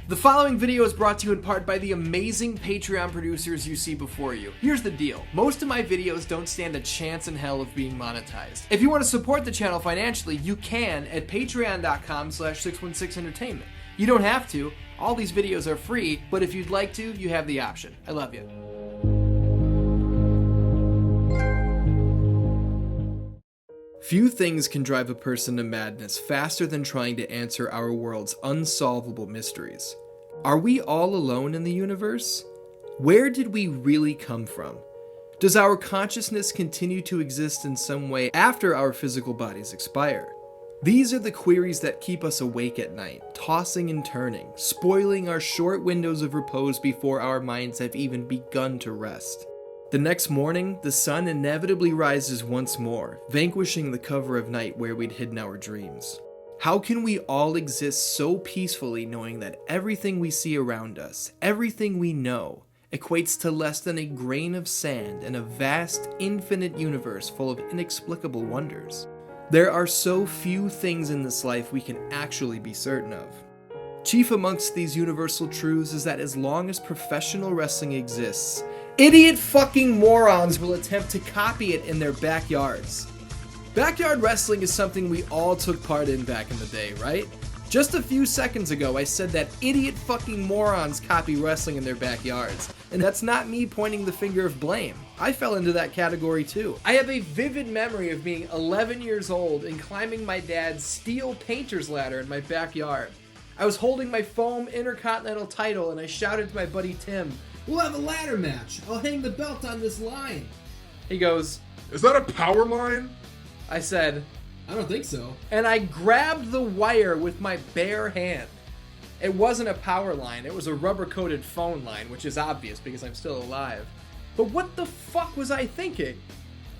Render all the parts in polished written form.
The following video is brought to you in part by the amazing Patreon producers you see before you. Here's the deal. Most of my videos don't stand a chance in hell of being monetized. If you want to support the channel financially, you can at patreon.com/616entertainment. You don't have to. All these videos are free, but if you'd like to, you have the option. I love you. Few things can drive a person to madness faster than trying to answer our world's unsolvable mysteries. Are we all alone in the universe? Where did we really come from? Does our consciousness continue to exist in some way after our physical bodies expire? These are the queries that keep us awake at night, tossing and turning, spoiling our short windows of repose before our minds have even begun to rest. The next morning, the sun inevitably rises once more, vanquishing the cover of night where we'd hidden our dreams. How can we all exist so peacefully knowing that everything we see around us, everything we know, equates to less than a grain of sand in a vast, infinite universe full of inexplicable wonders? There are so few things in this life we can actually be certain of. Chief amongst these universal truths is that as long as professional wrestling exists, idiot fucking morons will attempt to copy it in their backyards. Backyard wrestling is something we all took part in back in the day, right? Just a few seconds ago, I said that idiot fucking morons copy wrestling in their backyards. And that's not me pointing the finger of blame. I fell into that category too. I have a vivid memory of being 11 years old and climbing my dad's steel painter's ladder in my backyard. I was holding my foam Intercontinental title and I shouted to my buddy Tim, "We'll have a ladder match. I'll hang the belt on this line." He goes, "Is that a power line?" I said, "I don't think so." And I grabbed the wire with my bare hand. It wasn't a power line, it was a rubber-coated phone line, which is obvious because I'm still alive. But what the fuck was I thinking?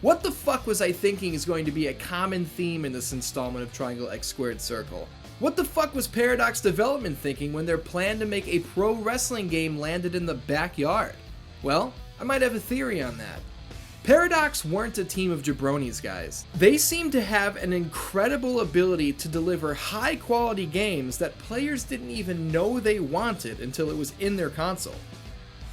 What the fuck was I thinking is going to be a common theme in this installment of Triangle X Squared Circle. What the fuck was Paradox Development thinking when their plan to make a pro wrestling game landed in the backyard? Well, I might have a theory on that. Paradox weren't a team of jabronis, guys. They seemed to have an incredible ability to deliver high-quality games that players didn't even know they wanted until it was in their console.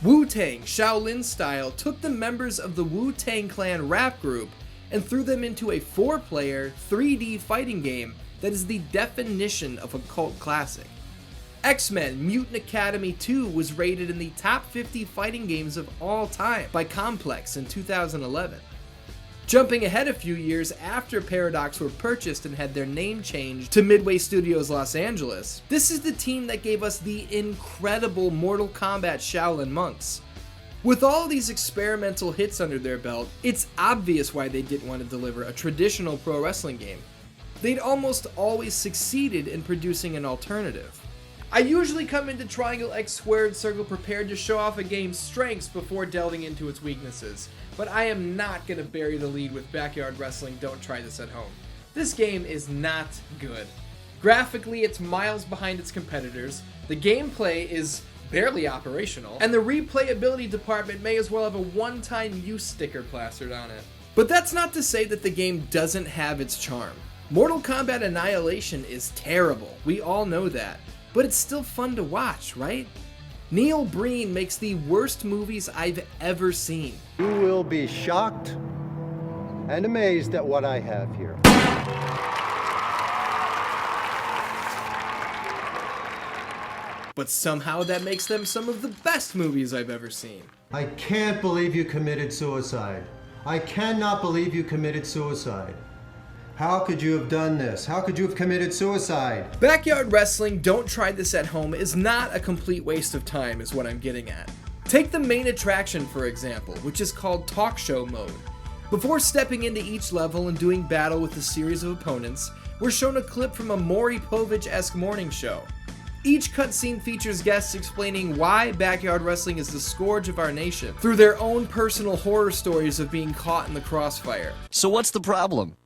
Wu-Tang, Shaolin style, took the members of the Wu-Tang Clan rap group and threw them into a 4-player, 3D fighting game that is the definition of a cult classic. X-Men Mutant Academy 2 was rated in the top 50 fighting games of all time by Complex in 2011. Jumping ahead a few years after Paradox were purchased and had their name changed to Midway Studios Los Angeles, this is the team that gave us the incredible Mortal Kombat Shaolin Monks. With all these experimental hits under their belt, it's obvious why they didn't want to deliver a traditional pro wrestling game. They'd almost always succeeded in producing an alternative. I usually come into Triangle X Squared Circle prepared to show off a game's strengths before delving into its weaknesses, but I am not going to bury the lead with Backyard Wrestling Don't Try This at Home. This game is not good. Graphically, it's miles behind its competitors, the gameplay is barely operational, and the replayability department may as well have a one-time use sticker plastered on it. But that's not to say that the game doesn't have its charm. Mortal Kombat Annihilation is terrible, we all know that. But it's still fun to watch, right? Neil Breen makes the worst movies I've ever seen. You will be shocked and amazed at what I have here. But somehow that makes them some of the best movies I've ever seen. I can't believe you committed suicide. I cannot believe you committed suicide. How could you have done this? How could you have committed suicide? Backyard Wrestling Don't Try This at Home is not a complete waste of time is what I'm getting at. Take the main attraction for example, which is called Talk Show Mode. Before stepping into each level and doing battle with a series of opponents, we're shown a clip from a Maury Povich-esque morning show. Each cutscene features guests explaining why backyard wrestling is the scourge of our nation, through their own personal horror stories of being caught in the crossfire. So what's the problem?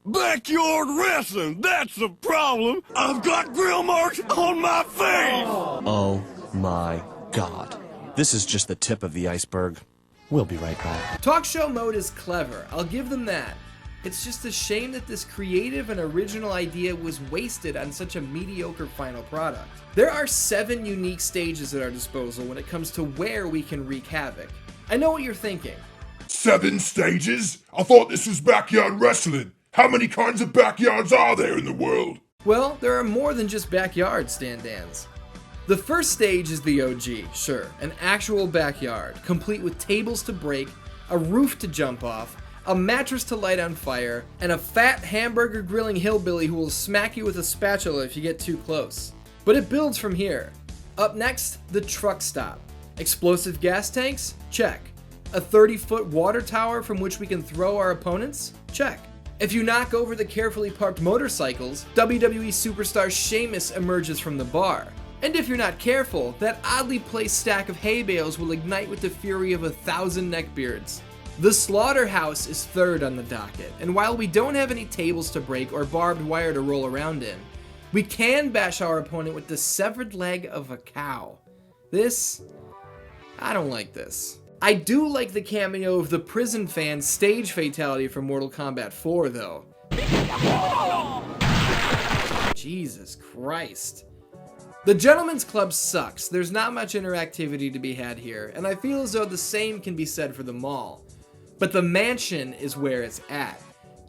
Backyard wrestling, that's the problem. I've got grill marks on my face. Oh my God. This is just the tip of the iceberg. We'll be right back. Talk Show Mode is clever, I'll give them that. It's just a shame that this creative and original idea was wasted on such a mediocre final product. There are 7 unique stages at our disposal when it comes to where we can wreak havoc. I know what you're thinking. 7 stages? I thought this was backyard wrestling. How many kinds of backyards are there in the world? Well, there are more than just backyards, DanDans. The first stage is the OG, sure, an actual backyard, complete with tables to break, a roof to jump off, a mattress to light on fire, and a fat hamburger grilling hillbilly who will smack you with a spatula if you get too close. But it builds from here. Up next, the truck stop. Explosive gas tanks? Check. A 30-foot water tower from which we can throw our opponents? Check. If you knock over the carefully parked motorcycles, WWE superstar Sheamus emerges from the bar. And if you're not careful, that oddly placed stack of hay bales will ignite with the fury of 1,000 neckbeards. The slaughterhouse is third on the docket, and while we don't have any tables to break or barbed wire to roll around in, we can bash our opponent with the severed leg of a cow. I don't like this. I do like the cameo of the prison fan stage fatality from Mortal Kombat 4 though. Jesus Christ. The Gentleman's Club sucks. There's not much interactivity to be had here, and I feel as though the same can be said for the mall. But the mansion is where it's at.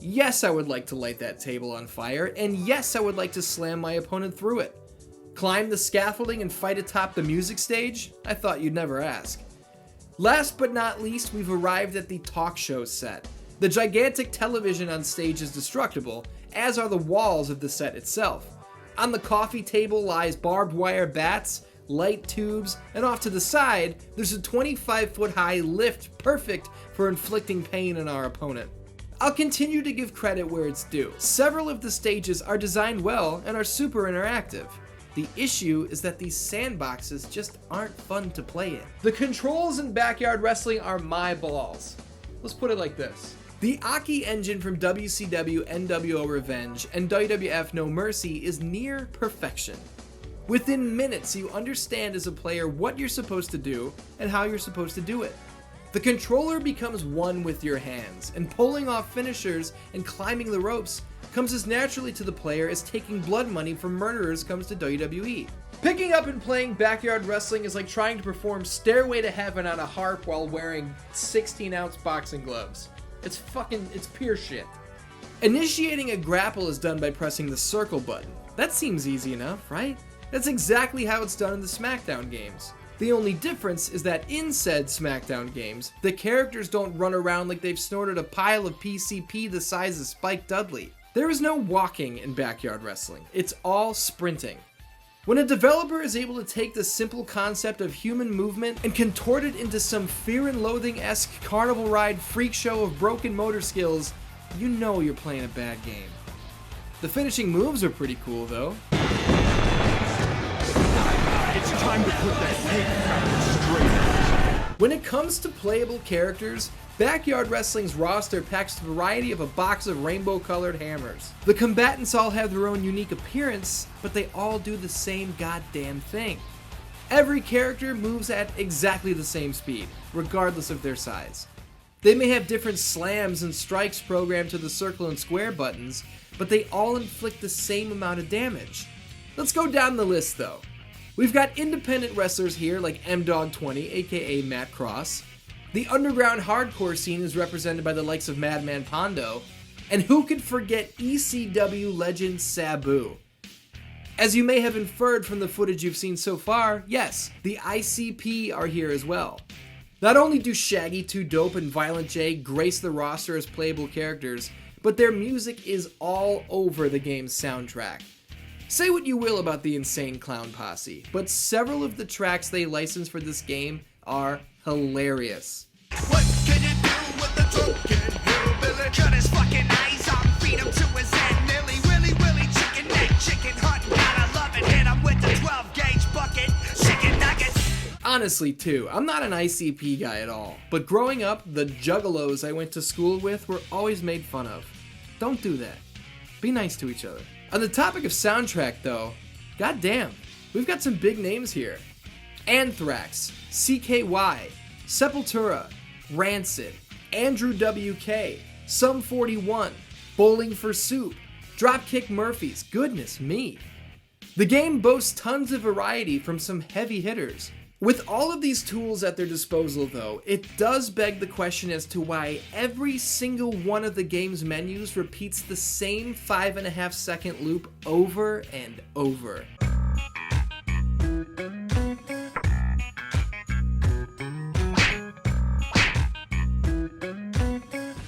Yes, I would like to light that table on fire, and yes, I would like to slam my opponent through it. Climb the scaffolding and fight atop the music stage? I thought you'd never ask. Last but not least, we've arrived at the talk show set. The gigantic television on stage is destructible, as are the walls of the set itself. On the coffee table lies barbed wire bats, light tubes, and off to the side, there's a 25-foot high lift perfect for inflicting pain on our opponent. I'll continue to give credit where it's due. Several of the stages are designed well and are super interactive. The issue is that these sandboxes just aren't fun to play in. The controls in backyard wrestling are my balls. Let's put it like this. The Aki engine from WCW NWO Revenge and WWF No Mercy is near perfection. Within minutes, you understand as a player what you're supposed to do and how you're supposed to do it. The controller becomes one with your hands, and pulling off finishers and climbing the ropes comes as naturally to the player as taking blood money from murderers comes to WWE. Picking up and playing backyard wrestling is like trying to perform Stairway to Heaven on a harp while wearing 16-ounce boxing gloves. It's pure shit. Initiating a grapple is done by pressing the circle button. That seems easy enough, right? That's exactly how it's done in the SmackDown games. The only difference is that in said SmackDown games, the characters don't run around like they've snorted a pile of PCP the size of Spike Dudley. There is no walking in backyard wrestling. It's all sprinting. When a developer is able to take the simple concept of human movement and contort it into some Fear and Loathing-esque carnival ride freak show of broken motor skills, you know you're playing a bad game. The finishing moves are pretty cool though. It's time to put that hate straight. When it comes to playable characters, Backyard Wrestling's roster packs a variety of a box of rainbow-colored hammers. The combatants all have their own unique appearance, but they all do the same goddamn thing. Every character moves at exactly the same speed, regardless of their size. They may have different slams and strikes programmed to the circle and square buttons, but they all inflict the same amount of damage. Let's go down the list though. We've got independent wrestlers here like MDog20, aka Matt Cross. The underground hardcore scene is represented by the likes of Madman Pondo, and who could forget ECW legend Sabu? As you may have inferred from the footage you've seen so far, yes, the ICP are here as well. Not only do Shaggy 2 Dope and Violent J grace the roster as playable characters, but their music is all over the game's soundtrack. Say what you will about the Insane Clown Posse, but several of the tracks they licensed for this game are hilarious. What can you do with the drunken hillbilly? Cut his fucking eyes off, feed him to his head. Millie, willy, chicken neck, chicken hunt. Gotta love it, hit him with the 12-gauge bucket. Chicken nuggets. Honestly, too, I'm not an ICP guy at all, but growing up, the juggalos I went to school with were always made fun of. Don't do that. Be nice to each other. On the topic of soundtrack, though, goddamn, we've got some big names here. Anthrax, CKY, Sepultura, Rancid, Andrew WK, Sum 41, Bowling for Soup, Dropkick Murphys, goodness me. The game boasts tons of variety from some heavy hitters. With all of these tools at their disposal though, it does beg the question as to why every single one of the game's menus repeats the same 5.5 second loop over and over.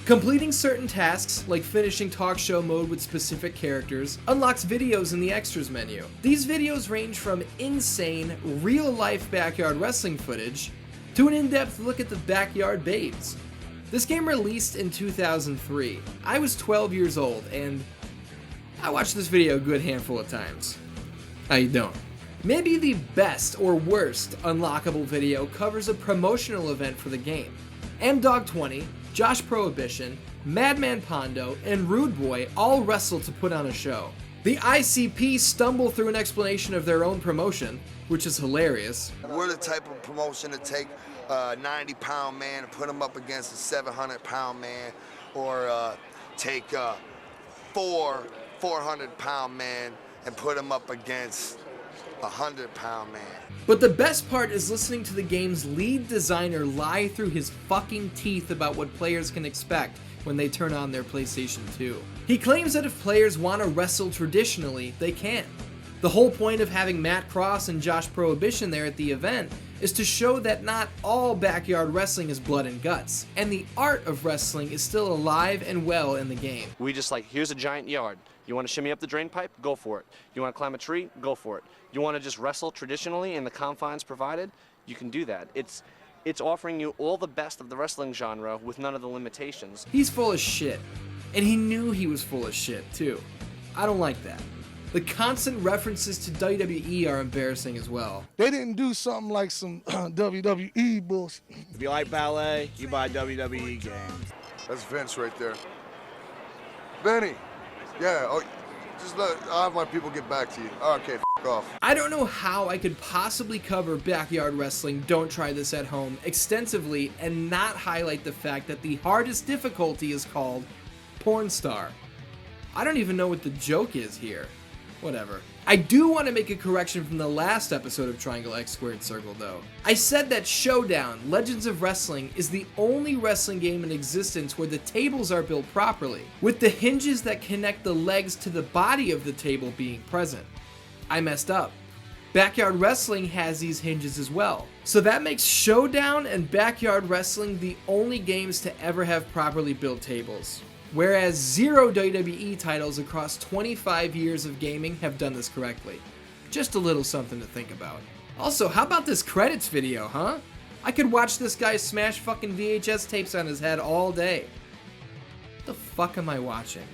Completing certain tasks, like finishing talk show mode with specific characters, unlocks videos in the extras menu. These videos range from insane, real-life backyard wrestling footage to an in-depth look at the backyard babes. This game released in 2003. I was 12 years old, and I watched this video a good handful of times. I don't. Maybe the best or worst unlockable video covers a promotional event for the game. MDog20, Josh Prohibition, Madman Pondo, and Rude Boy all wrestle to put on a show. The ICP stumble through an explanation of their own promotion, which is hilarious. We're the type of promotion to take a 90-pound man and put him up against a 700-pound man, or take four 400-pound men and put him up against a 100-pound man. But the best part is listening to the game's lead designer lie through his fucking teeth about what players can expect when they turn on their PlayStation 2. He claims that if players want to wrestle traditionally, they can. The whole point of having Matt Cross and Josh Prohibition there at the event is to show that not all backyard wrestling is blood and guts, and the art of wrestling is still alive and well in the game. We just here's a giant yard. You want to shimmy up the drain pipe? Go for it. You want to climb a tree? Go for it. You want to just wrestle traditionally in the confines provided? You can do that. It's offering you all the best of the wrestling genre with none of the limitations. He's full of shit, and he knew he was full of shit too. I don't like that. The constant references to WWE are embarrassing as well. They didn't do something like some WWE bullshit. If you like ballet, you buy WWE games. That's Vince right there. Benny. Yeah, I'll have my people get back to you. Okay, f*** off. I don't know how I could possibly cover backyard wrestling, Don't Try This at Home, extensively and not highlight the fact that the hardest difficulty is called Porn Star. I don't even know what the joke is here. Whatever. I do want to make a correction from the last episode of Triangle X Squared Circle though. I said that Showdown, Legends of Wrestling, is the only wrestling game in existence where the tables are built properly, with the hinges that connect the legs to the body of the table being present. I messed up. Backyard Wrestling has these hinges as well. So that makes Showdown and Backyard Wrestling the only games to ever have properly built tables. Whereas 0 WWE titles across 25 years of gaming have done this correctly. Just a little something to think about. Also, how about this credits video, huh? I could watch this guy smash fucking VHS tapes on his head all day. What the fuck am I watching?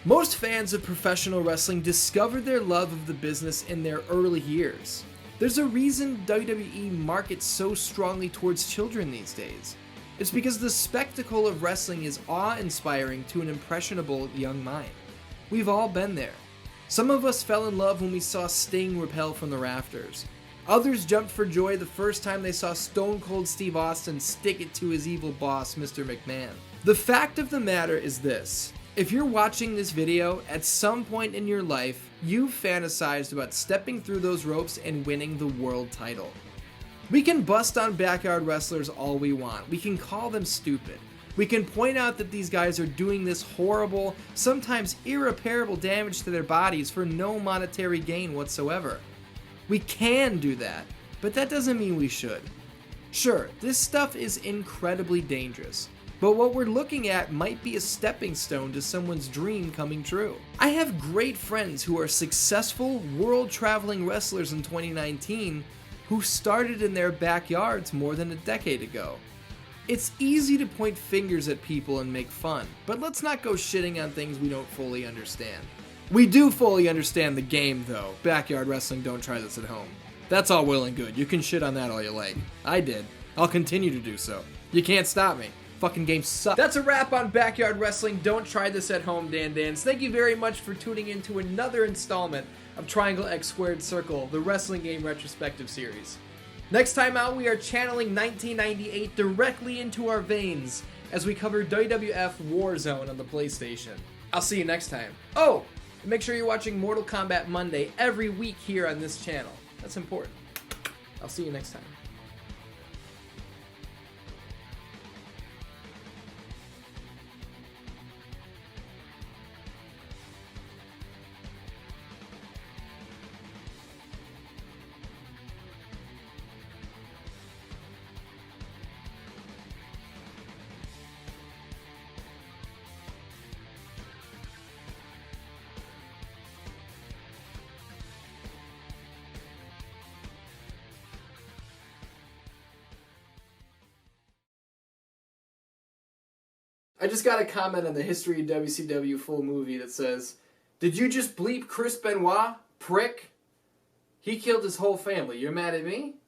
Most fans of professional wrestling discovered their love of the business in their early years. There's a reason WWE markets so strongly towards children these days. It's because the spectacle of wrestling is awe-inspiring to an impressionable young mind. We've all been there. Some of us fell in love when we saw Sting rappel from the rafters. Others jumped for joy the first time they saw Stone Cold Steve Austin stick it to his evil boss, Mr. McMahon. The fact of the matter is this. If you're watching this video, at some point in your life, you've fantasized about stepping through those ropes and winning the world title. We can bust on backyard wrestlers all we want. We can call them stupid. We can point out that these guys are doing this horrible, sometimes irreparable damage to their bodies for no monetary gain whatsoever. We can do that, but that doesn't mean we should. Sure, this stuff is incredibly dangerous, but what we're looking at might be a stepping stone to someone's dream coming true. I have great friends who are successful, world-traveling wrestlers in 2019 who started in their backyards more than a decade ago. It's easy to point fingers at people and make fun, but let's not go shitting on things we don't fully understand. We do fully understand the game though. Backyard wrestling, Don't Try This at Home. That's all well and good. You can shit on that all you like. I did. I'll continue to do so. You can't stop me. Fucking game sucks. That's a wrap on Backyard Wrestling, Don't Try This at Home, DanDans. Thank you very much for tuning in to another installment of Triangle X Squared Circle, the wrestling game retrospective series. Next time out, we are channeling 1998 directly into our veins as we cover WWF Warzone on the PlayStation. I'll see you next time. Oh, and make sure you're watching Mortal Kombat Monday every week here on this channel. That's important. I'll see you next time. I just got a comment on the History of WCW full movie that says, "Did you just bleep Chris Benoit, prick? He killed his whole family. You're mad at me?"